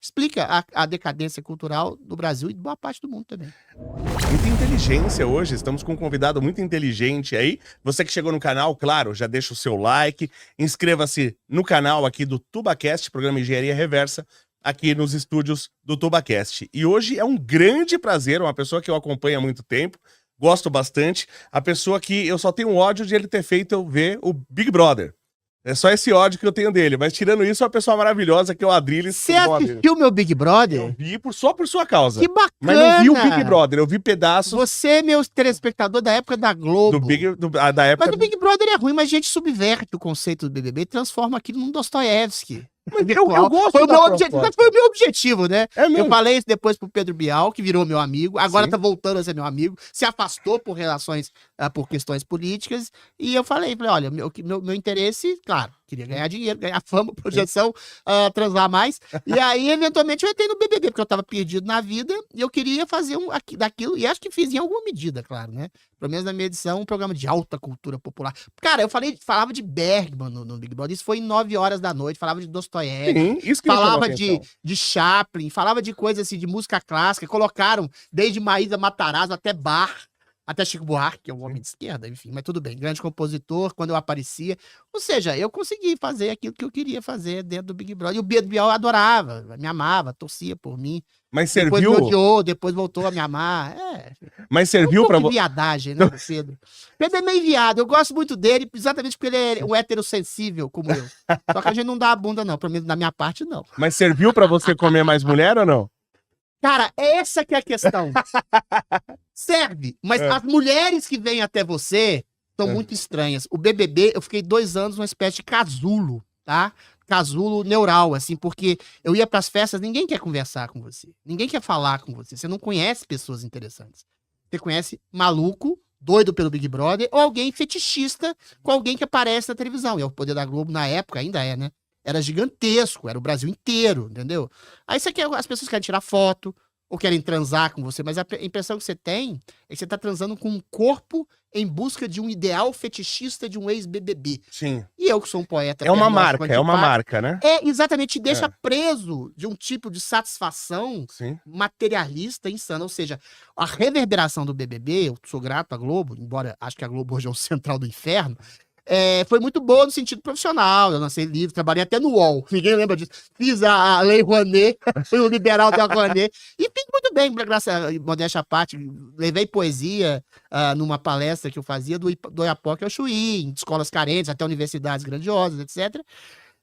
explica a decadência cultural do Brasil e de boa parte do mundo também. Muita inteligência hoje, estamos com um convidado muito inteligente aí. Você que chegou no canal, claro, já deixa o seu like, inscreva-se no canal aqui do TubaCast, programa Engenharia Reversa, aqui nos estúdios do TubaCast. E hoje é um grande prazer, uma pessoa que eu acompanho há muito tempo, gosto bastante, a pessoa que eu só tenho ódio de ele ter feito eu ver o Big Brother. É só esse ódio que eu tenho dele, mas tirando isso, é uma pessoa maravilhosa que é o Adrilles. Você assistiu meu Big Brother? Eu vi só por sua causa. Que bacana! Mas não vi o Big Brother, eu vi pedaços. Você, meu telespectador da época da Globo. Da época... Mas o Big Brother é ruim, mas a gente subverte o conceito do BBB e transforma aquilo num Dostoiévski. Mas eu gosto foi o meu proposta. Foi o meu objetivo, né? É mesmo? Eu falei isso depois pro Pedro Bial, que virou meu amigo, agora Sim. tá voltando a ser meu amigo, se afastou por relações, por questões políticas, e eu falei, olha, meu interesse, claro, queria ganhar dinheiro, ganhar fama, projeção, transar mais, e aí, eventualmente, eu entrei no BBB, porque eu tava perdido na vida, e eu queria fazer daquilo, e acho que fiz em alguma medida, claro, né? Pelo menos na minha edição, um programa de alta cultura popular. Cara, eu falava de Bergman no Big Brother, isso foi em 9 horas da noite, falava de Dostoiévski, Sim, isso que me chamou a falava atenção. de Chaplin, falava de coisas assim, de música clássica, colocaram desde Maísa Matarazzo até Bach, até Chico Buarque, que é um homem de esquerda, enfim, mas tudo bem, grande compositor, quando eu aparecia. Ou seja, eu consegui fazer aquilo que eu queria fazer dentro do Big Brother. E o Pedro Bial adorava, me amava, torcia por mim. Mas Depois serviu... me odiou, depois voltou a me amar. Mas serviu pra você? você... Viadagem, né, do Pedro? Pedro é meio viado, eu gosto muito dele, exatamente porque ele é um hétero sensível, como eu. Só que a gente não dá a bunda, não, pelo menos da minha parte, não. Mas serviu pra você comer mais mulher ou não? Cara, essa que é a questão. Serve, mas as mulheres que vêm até você são muito estranhas. O BBB, eu fiquei 2 anos numa espécie de casulo, tá? Casulo neural, assim, porque eu ia pras festas, ninguém quer conversar com você. Ninguém quer falar com você. Você não conhece pessoas interessantes. Você conhece maluco, doido pelo Big Brother, ou alguém fetichista com alguém que aparece na televisão. E o Poder da Globo, na época, ainda é, né? Era gigantesco, era o Brasil inteiro, entendeu? Aí as pessoas querem tirar foto, ou querem transar com você, mas a impressão que você tem é que você tá transando com um corpo em busca de um ideal fetichista de um ex-BBB. Sim. E eu que sou um poeta... É uma marca, né? Exatamente, te deixa preso de um tipo de satisfação materialista insana. Ou seja, a reverberação do BBB, eu sou grato à Globo, embora acho que a Globo hoje é o central do inferno, foi muito boa no sentido profissional. Eu lancei livro, trabalhei até no UOL. Ninguém lembra disso. Fiz a Lei Rouanet, fui o liberal da Rouanet. E fiz muito bem, graças a modéstia à parte. Levei poesia numa palestra que eu fazia do Oiapoque ao Chuí, em escolas carentes, até universidades grandiosas, etc.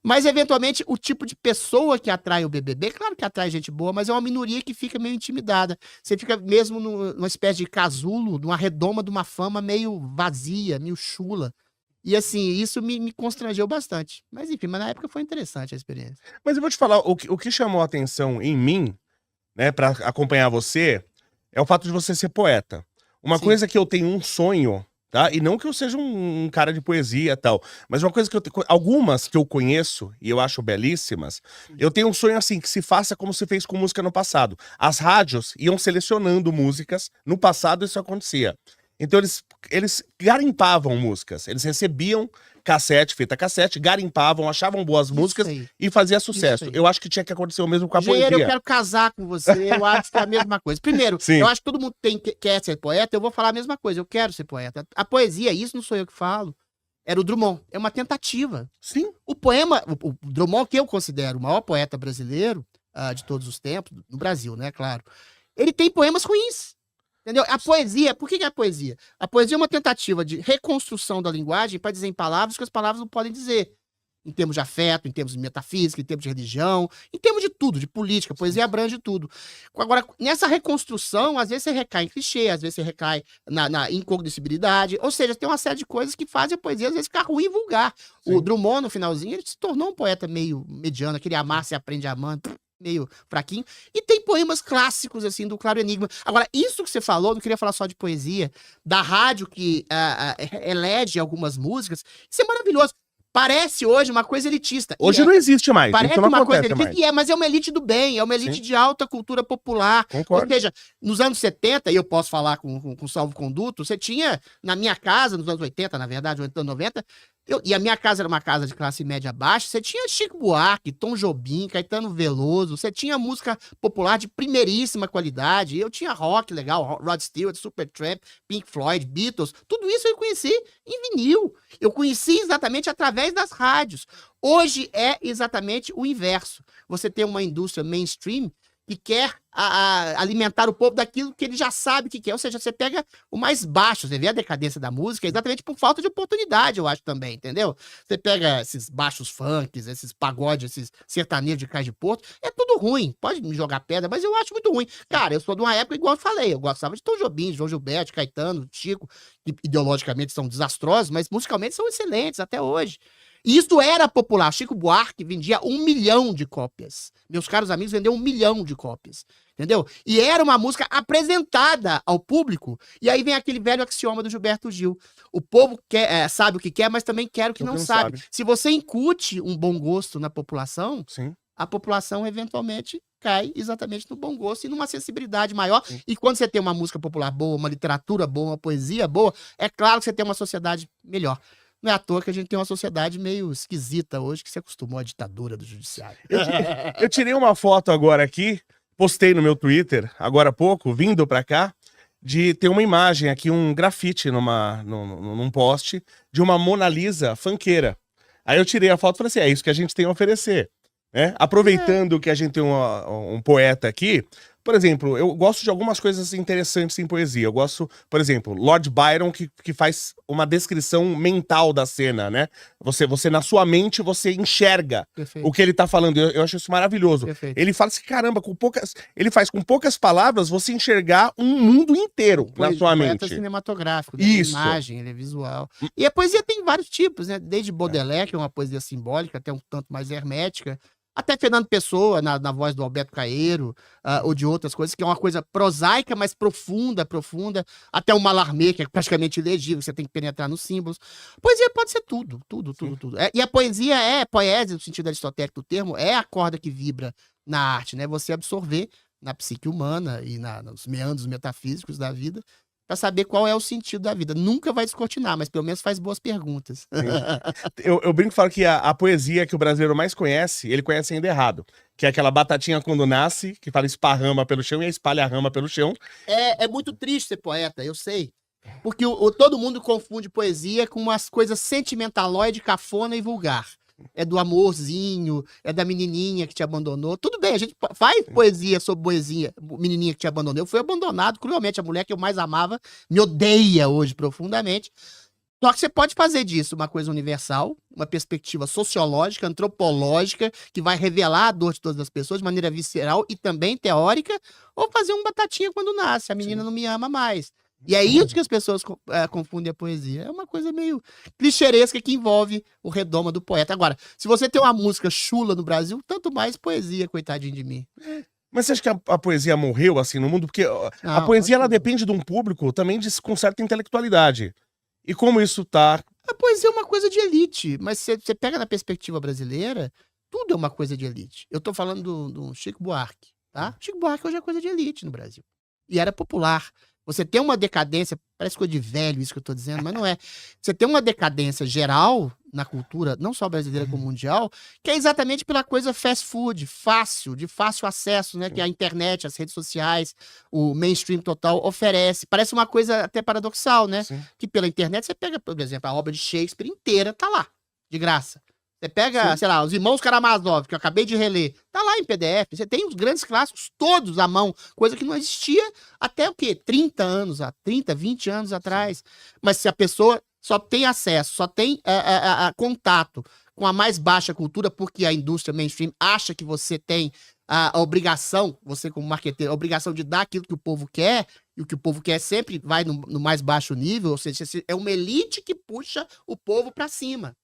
Mas, eventualmente, o tipo de pessoa que atrai o BBB, claro que atrai gente boa, mas é uma minoria que fica meio intimidada. Você fica mesmo numa espécie de casulo, numa redoma de uma fama meio vazia, meio chula. E assim, isso me constrangeu bastante. Mas enfim, na época foi interessante a experiência. Mas eu vou te falar, o que chamou a atenção em mim, né, pra acompanhar você, é o fato de você ser poeta. Uma coisa que eu tenho um sonho, tá? E não que eu seja um cara de poesia e tal, mas uma coisa que algumas que eu conheço, e eu acho belíssimas, eu tenho um sonho assim, que se faça como se fez com música no passado. As rádios iam selecionando músicas, no passado isso acontecia. Então eles garimpavam músicas, eles recebiam fita cassete, garimpavam, achavam boas músicas e fazia sucesso. Eu acho que tinha que acontecer o mesmo com a poesia. Eu quero casar com você, eu acho que é a mesma coisa. Primeiro, eu acho que todo mundo quer ser poeta, eu vou falar a mesma coisa, eu quero ser poeta. A poesia, isso não sou eu que falo, era o Drummond, é uma tentativa. Sim. O poema, o Drummond, que eu considero o maior poeta brasileiro de todos os tempos, no Brasil, né, claro, ele tem poemas ruins. Entendeu? A poesia, por que é a poesia? A poesia é uma tentativa de reconstrução da linguagem para dizer em palavras que as palavras não podem dizer. Em termos de afeto, em termos de metafísica, em termos de religião, em termos de tudo, de política. A poesia abrange tudo. Agora, nessa reconstrução, às vezes você recai em clichê, às vezes você recai na incognoscibilidade. Ou seja, tem uma série de coisas que fazem a poesia, às vezes, ficar ruim e vulgar. O Drummond, no finalzinho, ele se tornou um poeta meio mediano, aquele amar se aprende amando, meio fraquinho, e tem poemas clássicos, assim, do Claro Enigma. Agora, isso que você falou, não queria falar só de poesia, da rádio que elege algumas músicas, isso é maravilhoso. Parece hoje uma coisa elitista. Hoje não existe mais. Parece isso não uma coisa acontece elitista, mas é uma elite do bem, é uma elite de alta cultura popular. Concordo. Ou seja, nos anos 70, e eu posso falar com salvo-conduto, você tinha, na minha casa, nos anos 80, na verdade, 80, 90, E a minha casa era uma casa de classe média baixa, você tinha Chico Buarque, Tom Jobim, Caetano Veloso, você tinha música popular de primeiríssima qualidade, eu tinha rock legal, Rod Stewart, Supertramp, Pink Floyd, Beatles, tudo isso eu conheci em vinil. Eu conheci exatamente através das rádios. Hoje é exatamente o inverso. Você tem uma indústria mainstream que quer alimentar o povo daquilo que ele já sabe que quer. Ou seja, você pega o mais baixo, você vê a decadência da música, exatamente por falta de oportunidade, eu acho também, entendeu? Você pega esses baixos funks, esses pagodes, esses sertanejos de Cais de Porto, é tudo ruim. Pode me jogar pedra, mas eu acho muito ruim. Cara, eu sou de uma época, igual eu falei, eu gostava de Tom Jobim, João Gilberto, Caetano, Chico, que ideologicamente são desastrosos, mas musicalmente são excelentes até hoje. E isso era popular. Chico Buarque vendia 1 milhão de cópias. Meus caros amigos vendiam 1 milhão de cópias. Entendeu? E era uma música apresentada ao público. E aí vem aquele velho axioma do Gilberto Gil. O povo sabe o que quer, mas também quer o que não sabe. Se você incute um bom gosto na população, Sim. a população eventualmente cai exatamente no bom gosto e numa sensibilidade maior. Sim. E quando você tem uma música popular boa, uma literatura boa, uma poesia boa, é claro que você tem uma sociedade melhor. Não é à toa que a gente tem uma sociedade meio esquisita hoje, que se acostumou à ditadura do judiciário. Eu tirei uma foto agora aqui, postei no meu Twitter, agora há pouco, vindo pra cá, de ter uma imagem aqui, um grafite num post, de uma Mona Lisa funkeira. Aí eu tirei a foto e falei assim, é isso que a gente tem a oferecer. Né? Aproveitando que a gente tem um poeta aqui, por exemplo, eu gosto de algumas coisas interessantes em poesia. Eu gosto, por exemplo, Lord Byron, que faz uma descrição mental da cena, né? Você na sua mente, você enxerga o que ele tá falando. Eu acho isso maravilhoso. Perfeito. Ele fala assim, caramba, ele faz com poucas palavras você enxergar um mundo inteiro na sua mente. É cinematográfico, né? Isso. Imagem, ele é visual. E a poesia tem vários tipos, né? Desde Baudelaire, que é uma poesia simbólica, até um tanto mais hermética, até Fernando Pessoa, na voz do Alberto Caeiro, ou de outras coisas, que é uma coisa prosaica, mas profunda, até o Mallarmé, que é praticamente ilegível, você tem que penetrar nos símbolos. Poesia pode ser tudo. E a poesia poesia, no sentido aristotélico do termo, é a corda que vibra na arte, né? Você absorver na psique humana e nos meandros metafísicos da vida, para saber qual é o sentido da vida. Nunca vai descortinar, mas pelo menos faz boas perguntas. Eu brinco e falo que a poesia que o brasileiro mais conhece, ele conhece ainda errado. Que é aquela batatinha quando nasce, que fala esparrama pelo chão e espalha a rama pelo chão. É muito triste ser poeta, eu sei. Porque todo mundo confunde poesia com umas coisas sentimentaloide, cafona e vulgar. É do amorzinho, é da menininha que te abandonou. Tudo bem, a gente faz poesia sobre poesia, menininha que te abandonou. Eu fui abandonado cruelmente. A mulher que eu mais amava me odeia hoje profundamente. Só que você pode fazer disso uma coisa universal, uma perspectiva sociológica, antropológica, que vai revelar a dor de todas as pessoas de maneira visceral e também teórica, ou fazer um batatinha quando nasce, a menina não me ama mais. E é isso que as pessoas confundem a poesia. É uma coisa meio clichêresca que envolve o redoma do poeta. Agora, se você tem uma música chula no Brasil, tanto mais poesia, coitadinho de mim. Mas você acha que a poesia morreu assim no mundo? Porque a poesia ela depende de um público também com certa intelectualidade. E como isso tá... A poesia é uma coisa de elite, mas você pega na perspectiva brasileira, tudo é uma coisa de elite. Eu tô falando do Chico Buarque, tá? Chico Buarque hoje é coisa de elite no Brasil. E era popular. Você tem uma decadência, parece coisa de velho isso que eu tô dizendo, mas não é. Você tem uma decadência geral na cultura, não só brasileira como mundial, que é exatamente pela coisa fast food, de fácil acesso, né? Que a internet, as redes sociais, o mainstream total oferece. Parece uma coisa até paradoxal, né? Sim. Que pela internet você pega, por exemplo, a obra de Shakespeare inteira, tá lá, de graça. Você pega, sei lá, os Irmãos Karamazov, que eu acabei de reler, tá lá em PDF. Você tem os grandes clássicos todos à mão, coisa que não existia até o quê? 20 anos atrás. Mas se a pessoa só tem acesso, só tem contato com a mais baixa cultura, porque a indústria mainstream acha que você tem a obrigação, você como marqueteiro, a obrigação de dar aquilo que o povo quer, e o que o povo quer sempre vai no mais baixo nível, ou seja, é uma elite que puxa o povo para cima.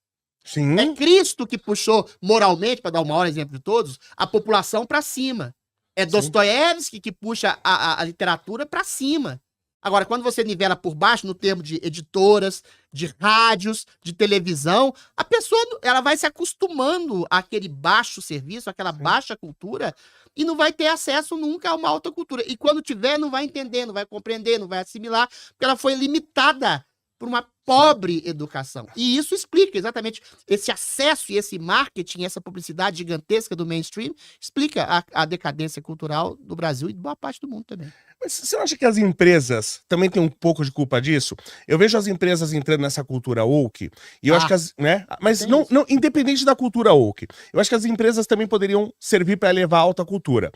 Sim. É Cristo que puxou moralmente, para dar o maior exemplo de todos, a população para cima. É Dostoiévski que puxa a literatura para cima. Agora, quando você nivela por baixo, no termo de editoras, de rádios, de televisão, a pessoa ela vai se acostumando àquele baixo serviço, àquela baixa cultura, e não vai ter acesso nunca a uma alta cultura. E quando tiver, não vai entender, não vai compreender, não vai assimilar, porque ela foi limitada por uma pobre educação. E isso explica exatamente esse acesso e esse marketing, essa publicidade gigantesca do mainstream, explica a decadência cultural do Brasil e de boa parte do mundo também. Mas você não acha que as empresas também têm um pouco de culpa disso? Eu vejo as empresas entrando nessa cultura woke, e eu acho que as, né? Mas não, independente da cultura woke, eu acho que as empresas também poderiam servir para elevar a alta cultura.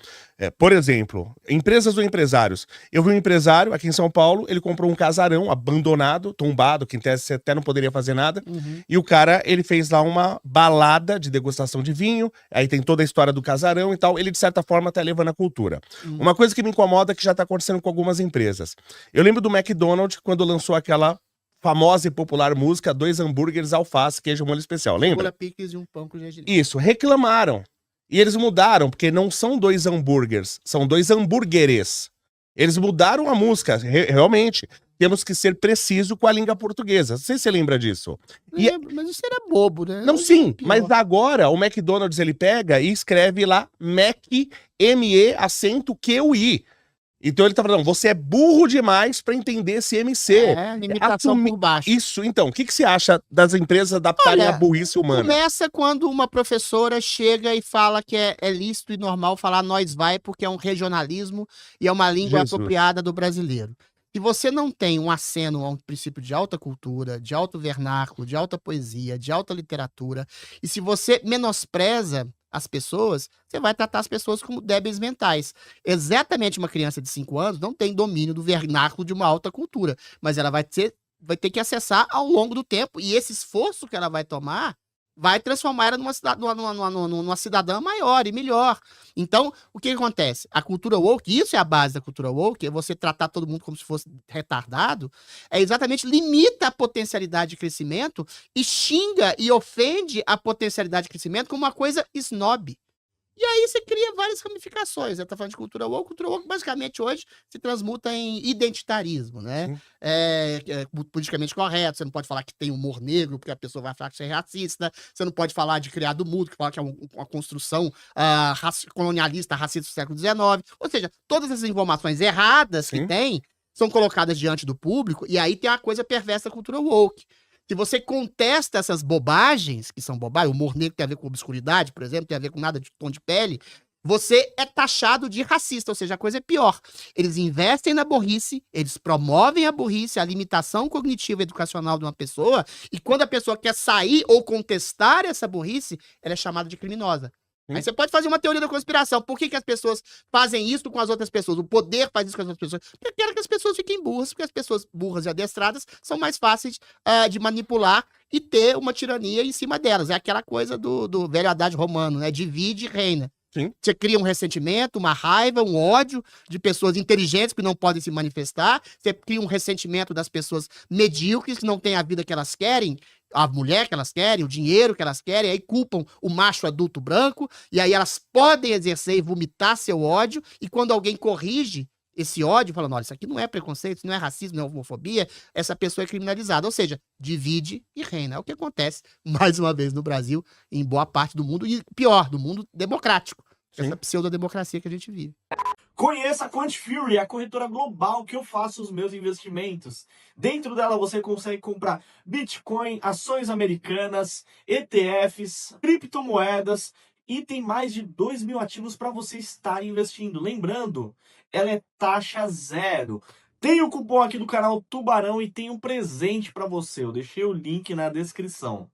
Por exemplo, empresas ou empresários. Eu vi um empresário aqui em São Paulo, ele comprou um casarão abandonado, tombado, que em tese você até não poderia fazer nada, e o cara, ele fez lá uma balada de degustação de vinho, aí tem toda a história do casarão e tal, ele de certa forma tá elevando a cultura. Uma coisa que me incomoda é que já tá acontecendo com algumas empresas. Eu lembro do McDonald's quando lançou aquela famosa e popular música 2 hambúrgueres, alface, queijo, molho especial, lembra? Picles e um pão com gergelim. Isso, reclamaram. E eles mudaram, porque não são 2 hambúrgueres, são 2 hambúrgueres. Eles mudaram a música, realmente. Temos que ser preciso com a língua portuguesa. Não sei se você lembra disso. Mas isso era bobo, né? Não, sim, mas agora o McDonald's ele pega e escreve lá Mac, M-E, acento Q-U-I. Então ele tá falando, você é burro demais pra entender esse MC. Limitação por baixo. Isso, então, o que você acha das empresas adaptarem a burrice humana? Começa quando uma professora chega e fala que é lícito e normal falar nós vai, porque é um regionalismo e é uma língua apropriada do brasileiro. Se você não tem um aceno a um princípio de alta cultura, de alto vernáculo, de alta poesia, de alta literatura, e se você menospreza as pessoas, você vai tratar as pessoas como débeis mentais. Exatamente uma criança de 5 anos não tem domínio do vernáculo de uma alta cultura, mas ela vai ter que acessar ao longo do tempo, e esse esforço que ela vai tomar vai transformar ela numa cidadã maior e melhor. Então, o que acontece? A cultura woke, isso é a base da cultura woke, é você tratar todo mundo como se fosse retardado, é exatamente limita a potencialidade de crescimento e xinga e ofende a potencialidade de crescimento como uma coisa snob. E aí você cria várias ramificações. Você tá falando de cultura woke basicamente hoje se transmuta em identitarismo, né? Politicamente correto, você não pode falar que tem humor negro, porque a pessoa vai falar que você é racista, você não pode falar de criado mudo, que fala que é uma construção colonialista, racista do século XIX. Ou seja, todas essas informações erradas que tem são colocadas diante do público, e aí tem a coisa perversa da cultura woke. Se você contesta essas bobagens, que são bobagens, o humor negro tem a ver com obscuridade, por exemplo, tem a ver com nada de tom de pele, você é taxado de racista, ou seja, a coisa é pior. Eles investem na burrice, eles promovem a burrice, a limitação cognitiva e educacional de uma pessoa, e quando a pessoa quer sair ou contestar essa burrice, ela é chamada de criminosa. Aí você pode fazer uma teoria da conspiração. Por que as pessoas fazem isso com as outras pessoas? O poder faz isso com as outras pessoas. Porque quer que as pessoas fiquem burras, porque as pessoas burras e adestradas são mais fáceis de manipular e ter uma tirania em cima delas. É aquela coisa do velho adágio romano, né? Divide e reina. Você cria um ressentimento, uma raiva, um ódio de pessoas inteligentes que não podem se manifestar. Você cria um ressentimento das pessoas medíocres que não têm a vida que elas querem, a mulher que elas querem, o dinheiro que elas querem, aí culpam o macho adulto branco, e aí elas podem exercer e vomitar seu ódio, e quando alguém corrige esse ódio, falando, olha, isso aqui não é preconceito, isso não é racismo, não é homofobia, essa pessoa é criminalizada. Ou seja, divide e reina. É o que acontece, mais uma vez, no Brasil, em boa parte do mundo, e pior, do mundo democrático. Essa pseudodemocracia que a gente vive. Conheça a QuantFury, a corretora global que eu faço os meus investimentos. Dentro dela você consegue comprar Bitcoin, ações americanas, ETFs, criptomoedas e tem mais de 2.000 ativos para você estar investindo. Lembrando, ela é taxa zero. Tem o cupom aqui do canal Tubarão e tem um presente para você. Eu deixei o link na descrição.